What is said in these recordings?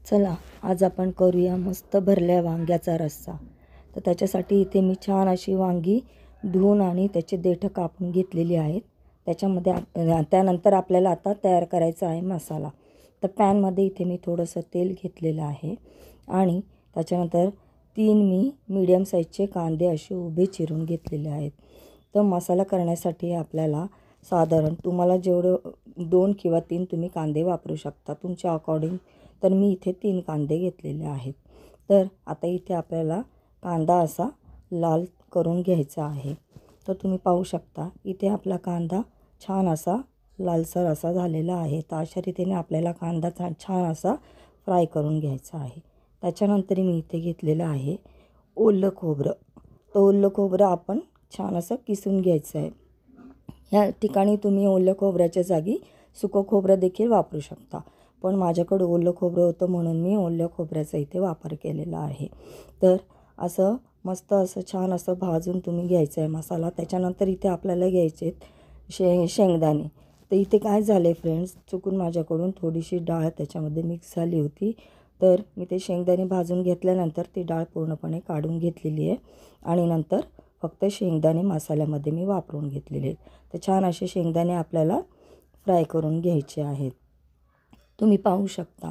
चला आज आपण करूया मस्त भरल्या वांग्याचा रस्सा। तर त्याच्यासाठी इथे मी छान अशी वांगी धुवून आणि त्याचे देठ कापून घेतलेली आहेत। त्यानंतर आपल्याला आता तयार करायचा आहे मसाला। तर पॅनमध्ये इथे मी थोडंसं तेल घेतलेलं आहे आणि त्याच्यानंतर 3 मी मीडियम साईजचे कांदे असे उभे चिरून घेतलेले आहेत। तर मसाला करण्यासाठी आपल्याला साधारण तुम्हाला जेवढं 2 किंवा 3 तुम्ही कांदे वापरू शकता तुमच्या अकॉर्डिंग। तर मी इथे 3 कांदे घेतलेले आहेत। तर आता इथे आपल्याला कांदा असा लाल करून घ्यायचा आहे। तर तुम्ही पाहू शकता इथे आपला कांदा छान असा लालसर असा झालेला आहे। तर अशा रीतीने आपल्याला कांदा छान असा फ्राय करून घ्यायचा आहे। त्याच्यानंतर मी इथे घेतलेलं आहे ओलं खोबरं। तर ओलं खोबरं आपण छान असं किसून घ्यायचं आहे। या ठिकाणी तुम्ही ओलं खोबऱ्याच्या जागी सुकं खोबरं देखील वापरू शकता, पण माझ्याकडे ओलं खोबरं होतं म्हणून मी ओल्या खोबऱ्याचा इथे वापर केलेला आहे। तर असं मस्त असं छान असं भाजून तुम्ही घ्यायचं आहे मसाला। त्याच्यानंतर इथे आपल्याला घ्यायचे शेंगदाणे। तर इथे काय झाले फ्रेंड्स, चुकून माझ्याकडून थोडीशी डाळ त्याच्यामध्ये मिक्स झाली होती। तर मी ते शेंगदाणे भाजून घेतल्यानंतर ती डाळ पूर्णपणे काढून घेतलेली आहे आणि नंतर फक्त शेंगदाणे मसाल्यामध्ये मी वापरून घेतलेले आहेत। तर छान असे शेंगदाणे आपल्याला फ्राय करून घ्यायचे आहेत। तुम्ही पाहू शकता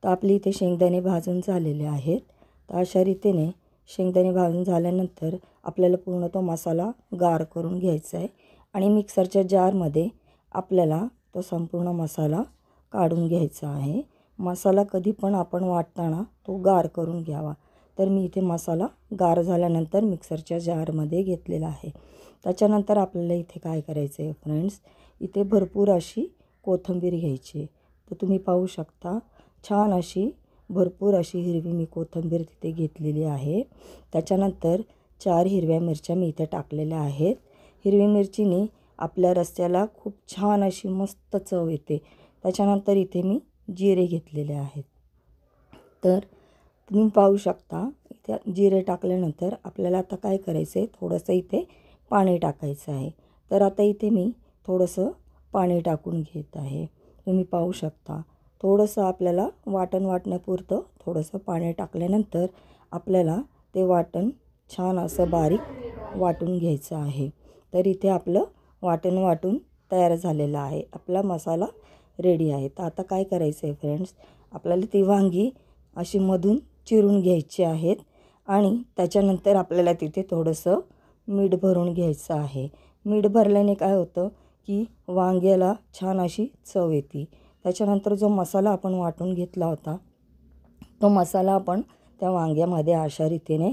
तर आपले इथे शेंगदाणे भाजून झालेले आहेत। तर अशा रीतीने शेंगदाणे भाजून झाल्यानंतर आपल्याला पूर्ण तो मसाला गार करून घ्यायचा आहे आणि मिक्सरच्या जारमध्ये आपल्याला तो संपूर्ण मसाला काढून घ्यायचा आहे। मसाला कधी पण आपण वाटताना तो गार करून घ्यावा। तर मी इथे मसाला गार झाल्यानंतर मिक्सरच्या जारमध्ये घेतलेला आहे। त्याच्यानंतर आपल्याला इथे काय करायचं आहे फ्रेंड्स, इथे भरपूर अशी कोथिंबीर घ्यायची। तर तुम्ही पाहू शकता छान अशी भरपूर अशी हिरवी मी कोथिंबीर तिथे घेतलेली आहे। त्याच्यानंतर 4 हिरव्या मिरच्या मी इथे टाकलेल्या आहेत। हिरवी मिरचीने आपल्या रस्स्याला खूप छान अशी मस्त चव येते। त्याच्यानंतर इथे मी जिरे घेतलेले आहेत। तर तुम्ही पाहू शकता इथे जिरे टाकल्यानंतर आपल्याला आता काय करायचं आहे, थोडंसं इथे पाणी टाकायचं आहे। तर आता इथे मी थोडंसं पाणी टाकून घेत आहे। तुम्ही पाहू शकता थोडंसं आपल्याला वाटण्यापुरतं थोडंसं पाणी टाकल्यानंतर आपल्याला ते वाटण छान असं बारीक वाटून घ्यायचं आहे। तर इथे आपलं वाटण वाटून तयार झालेलं आहे, आपला मसाला रेडी आहे। तर आता काय करायचं आहे फ्रेंड्स, आपल्याला ती वांगी अशी मधून चिरून घ्यायची आहेत आणि त्याच्यानंतर आपल्याला तिथे थोडंसं मीठ भरून घ्यायचं आहे। मीठ भरल्याने काय होतं की वांग्याला छान अशी चव येते। त्याच्यानंतर जो मसाला आपण वाटून घेतला होता तो मसाला आपण त्या वांग्यामध्ये अशा रीतीने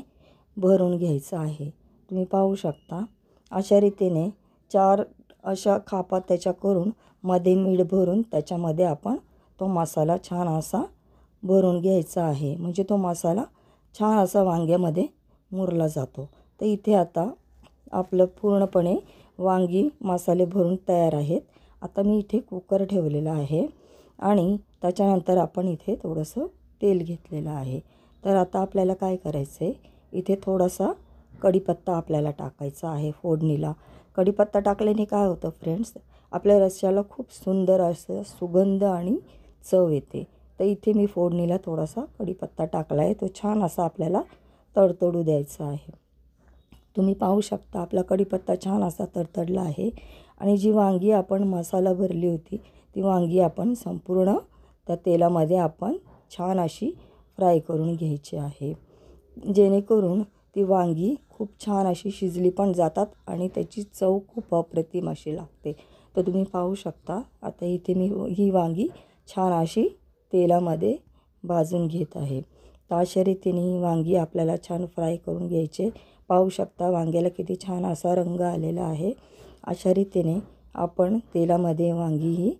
भरून घ्यायचा आहे। तुम्ही पाहू शकता अशा रीतीने 4 अशा खापा त्याच्या करून मध्ये मीठ भरून त्याच्यामध्ये आपण तो मसाला छान असा भरून घ्यायचा आहे, म्हणजे तो मसाला छान असा वांग्यामध्ये मुरला जातो। तर इथे आता आपलं पूर्णपणे वांगी मसाले भरून तयार आहेत। आता मी इथे कुकर ठेवलेला आहे आणि त्याच्यानंतर आपण इथे थोडंसं तेल घेतलेलं आहे। तर आता आपल्याला काय करायचं आहे, इथे थोडासा कढीपत्ता आपल्याला टाकायचा आहे फोडणीला। कढीपत्ता टाकल्याने काय होतं फ्रेंड्स, आपल्या रस्स्याला खूप सुंदर असं सुगंध आणि चव येते। तर इथे मी फोडणीला थोडासा कढीपत्ता टाकला आहे, तो छान असा आपल्याला तडतडू द्यायचा आहे। तुम्ही पाहू शकता आपला कढीपत्ता छान असा तडतडला आहे आणि जी वांगी आपण मसाला भरली होती ती वांगी आपण संपूर्ण त्या तेलामध्ये आपण छान अशी फ्राय करून घ्यायची आहे, जेणेकरून ती वांगी खूप छान अशी शिजली पण जातात आणि त्याची चव खूप अप्रतिम अशी लागते। तर तुम्ही पाहू शकता आता इथे मी ही वांगी छान अशी तेलामध्ये भाजून घेत आहे। तर अशा रीतीने ही वांगी आपल्याला छान फ्राय करून घ्यायचे। पाहू शकता वांग्याला किती छान असा रंग आलेला आहे। अशा रीतीने आपण तेलामध्ये वांगी ही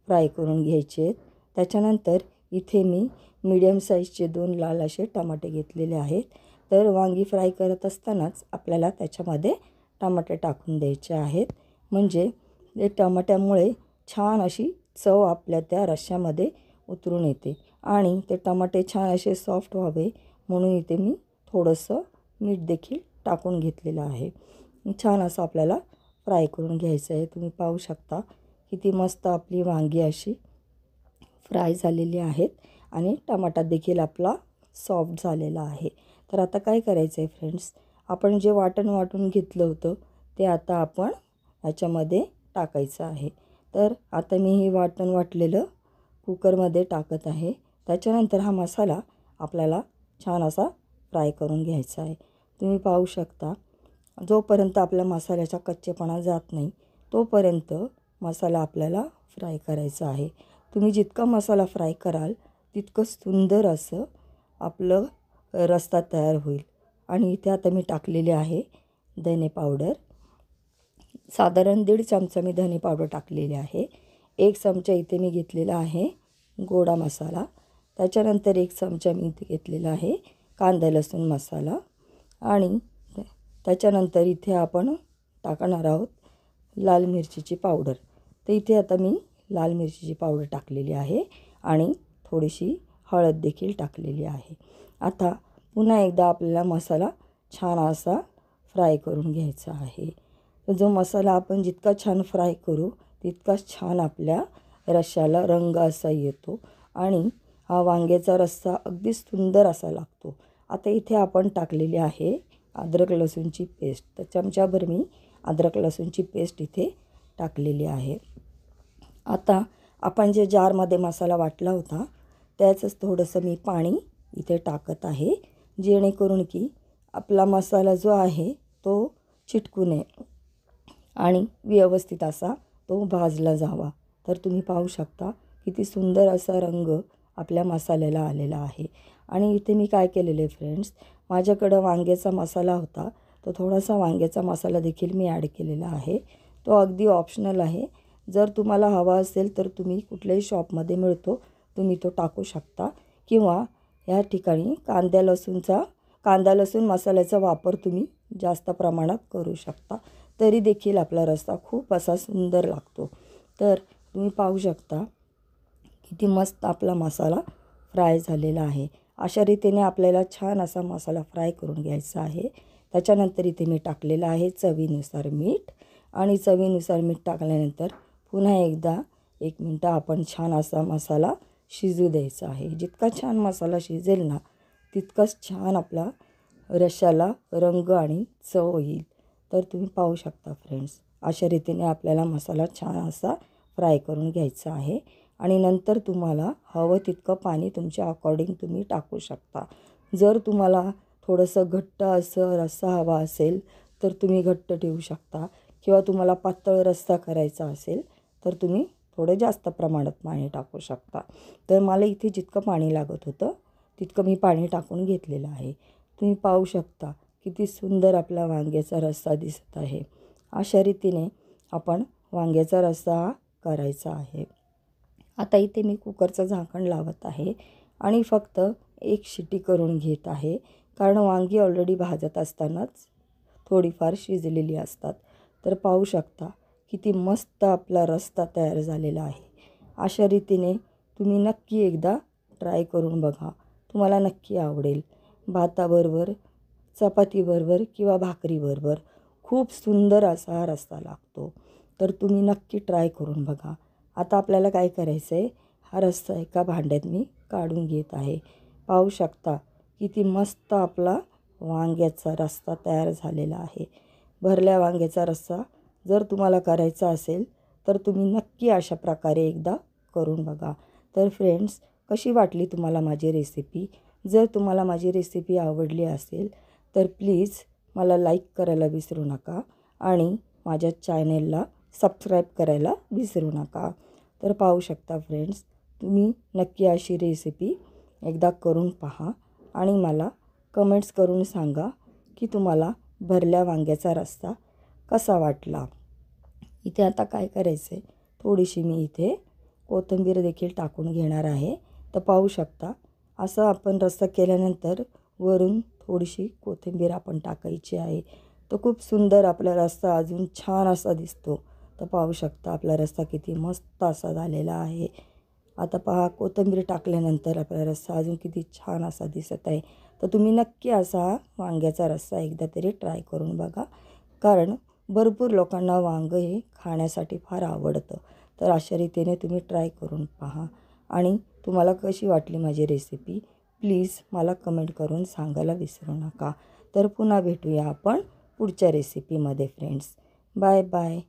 फ्राय करून घ्यायचे आहेत। त्याच्यानंतर इथे मी मीडियम साईजचे 2 लाल असे टमाटे घेतलेले आहेत। तर वांगी फ्राय करत असतानाच आपल्याला त्याच्यामध्ये टमाटे टाकून द्यायचे आहेत, म्हणजे ते टमाट्यामुळे छान अशी चव आपल्या त्या रश्श्यामध्ये उतरून येते आणि ते टमाटे छान असे सॉफ्ट व्हावे म्हणून इथे मी थोडंसं मीठ देखील टाकून घेतलेलं आहे। छान असं आपल्याला फ्राय करून घ्यायचं आहे। तुम्ही पाहू शकता किती मस्त आपली वांगी अशी फ्राय झालेली आहेत आणि टमाटा देखील आपला सॉफ्ट झालेला आहे. तर आता काय करायचं आहे फ्रेंड्स, आपण जे वाटून घेतलं होतं ते आता आपण ह्याच्यामध्ये टाकायचं आहे. तर आता मी हे वाटलेलं कुकरमध्ये टाकत आहे. त्याच्यानंतर हा मसाला आपल्याला छान असा फ्राय करून घ्यायचा आहे. तुम्ही पाहू शकता, जोपर्यंत आपल्या मसाल्याचा कच्चेपणा जात नाही तोपर्यंत मसाला आपल्याला फ्राय करायचा आहे. तुम्ही जितका मसाला फ्राय कराल तितकं सुंदर असं आपलं रस्सा तयार होईल. आणि इथे आता मी टाकलेले आहे धने पावडर. साधारण 1.5 चमचा मी धने पावडर टाकलेले आहे. 1 चमचा इथे मी घेतलेला आहे गोडा मसाला. त्याच्यानंतर 1 चमचा मी इथे घेतलेला आहे कांदा लसूण मसाला. आणि त्याच्यानंतर इथे आपण टाकणार आहोत लाल मिरचीची पावडर. तर इथे आता मी लाल मिरचीची पावडर टाकलेली आहे आणि थोडीशी हळद देखील टाकलेली आहे. आता पुन्हा एकदा आपल्याला मसाला छान असा फ्राय करून घ्यायचा आहे. जो मसाला आपण जितका छान फ्राय करू तितकाच छान आपल्या रश्श्याला रंग असा येतो आणि हा वांग्याचा रस्सा अगदी सुंदर असा लागतो. आता इथे आपण टाकलेली आहे अद्रक लसूणची पेस्ट. तर चमचाभर मी अद्रक लसूणची पेस्ट इथे टाकलेली आहे. आता आपण जे जारमध्ये मसाला वाटला होता त्याचंच थोडंसं मी पाणी इथे टाकत आहे, जेणेकरून की आपला मसाला जो आहे तो चिटकू नये आणि व्यवस्थित असा तो भाजला जावा. तर तुम्ही पाहू शकता किती सुंदर असा रंग आपल्या मसाल्याला आलेला आहे. आणि इथे मी काय केलेलं आहे फ्रेंड्स, माझ्याकडं वांग्याचा मसाला होता, तो थोडासा वांग्याचा मसाला देखील मी ॲड केलेला आहे. तो अगदी ऑप्शनल आहे. जर तुम्हाला हवा असेल तर तुम्ही कुठल्याही शॉपमध्ये मिळतो, तुम्ही तो टाकू शकता. किंवा या ठिकाणी कांदा लसूण मसाल्याचा वापर तुम्ही जास्त प्रमाणात करू शकता, तरी देखील आपला रस्सा खूप असा सुंदर लागतो. तर तुम्ही पाहू शकता किती मस्त आपला मसाला फ्राय झालेला आहे. अशा रीतीने आपल्याला छान असा मसाला फ्राय करून घ्यायचा आहे. त्याच्यानंतर इथे मी टाकलेलं आहे चवीनुसार मीठ. आणि चवीनुसार मीठ टाकल्यानंतर पुन्हा एकदा 1 मिनटं आपण छान असा मसाला शिजू द्यायचा आहे. जितका छान मसाला शिजेल ना तितकाच छान आपला रश्श्याला रंग आणि चव येईल. तर तुम्ही पाहू शकता फ्रेंड्स, अशा रीतीने आपल्याला मसाला छान असा फ्राय करून घ्यायचा आहे. आणि नंतर तुम्हाला हवं तितकं पाणी तुमच्या अकॉर्डिंग तुम्ही टाकू शकता. जर तुम्हाला थोडंसं घट्ट असं रस्सा हवा असेल तर तुम्ही घट्ट ठेवू शकता, किंवा तुम्हाला पातळ रस्सा करायचा असेल तर तुम्ही थोडं जास्त प्रमाणात पाणी टाकू शकता. तर मला इथे जितकं पाणी लागत होतं तितकं मी पाणी टाकून घेतलेलं आहे. तुम्ही पाहू शकता किती सुंदर आपला वांग्याचा रस्सा दिसत आहे. अशा रीतीने आपण वांग्याचा रस्सा करायचा आहे. आता इथे मी कुकरचं झाकण लावत आहे आणि फक्त 1 शिटी करून घेत आहे, कारण वांगी ऑलरेडी भाजत असतानाच थोडीफार शिजलेली असतात. तर पाहू शकता किती मस्त आपला रस्सा तयार झालेला आहे. अशा रीतीने तुम्ही नक्की एकदा ट्राय करून बघा, तुम्हाला नक्की आवडेल. भाताबरोबर, चपातीबरोबर किंवा भाकरीबरोबर खूप सुंदर असा हा रस्सा लागतो. तर तुम्ही नक्की ट्राय करून बघा. आता आपल्याला काय करायचं आहे, हा रस्सा एका भांड्यात मी काढून घेत आहे. पाहू शकता किती मस्त आपला वांग्याचा रस्सा तयार झालेला आहे. भरल्या वांग्याचा रस्सा जर तुम्हाला करायचा असेल तर तुम्ही नक्की अशा प्रकारे एकदा करून बघा. तर फ्रेंड्स, कशी वाटली तुम्हाला माझी रेसिपी? जर तुम्हाला माझी रेसिपी आवडली असेल तर प्लीज मला लाईक करायला विसरू नका आणि माझ्या चॅनेलला सबस्क्राईब करायला विसरू नका. तर पाहू शकता फ्रेंड्स, तुम्ही नक्की अशी रेसिपी एकदा करून पहा आणि मला कमेंट्स करून सांगा की तुम्हाला भरल्या वांग्याचा रस्सा कसा वाटला. इथे आता काय करायचं आहे, थोडीशी मी इथे कोथिंबीर देखील टाकून घेणार आहे. तर पाहू शकता असं आपण रस्सा केल्यानंतर वरून थोडीशी कोथिंबीर आपण टाकायची आहे. तर खूप सुंदर आपला रस्सा अजून छान असा दिसतो. तर पाहू शकता आपला रस्सा किती मस्त असा झालेला आहे. आता पहा, कोथिंबीर टाकल्यानंतर आपला रस्सा अजून किती छान असा दिसत आहे. तर तुम्ही नक्की असा वांग्याचा रस्सा एकदा तरी ट्राय करून बघा, कारण भरपूर लोकांना वांगं हे खाण्यासाठी फार आवडतं. तर अशा रीतीने तुम्ही ट्राय करून पहा आणि तुम्हाला कशी वाटली माझी रेसिपी प्लीज मला कमेंट करून सांगायला विसरू नका. तर पुन्हा भेटूया आपण पुढच्या रेसिपीमध्ये फ्रेंड्स. Bye bye.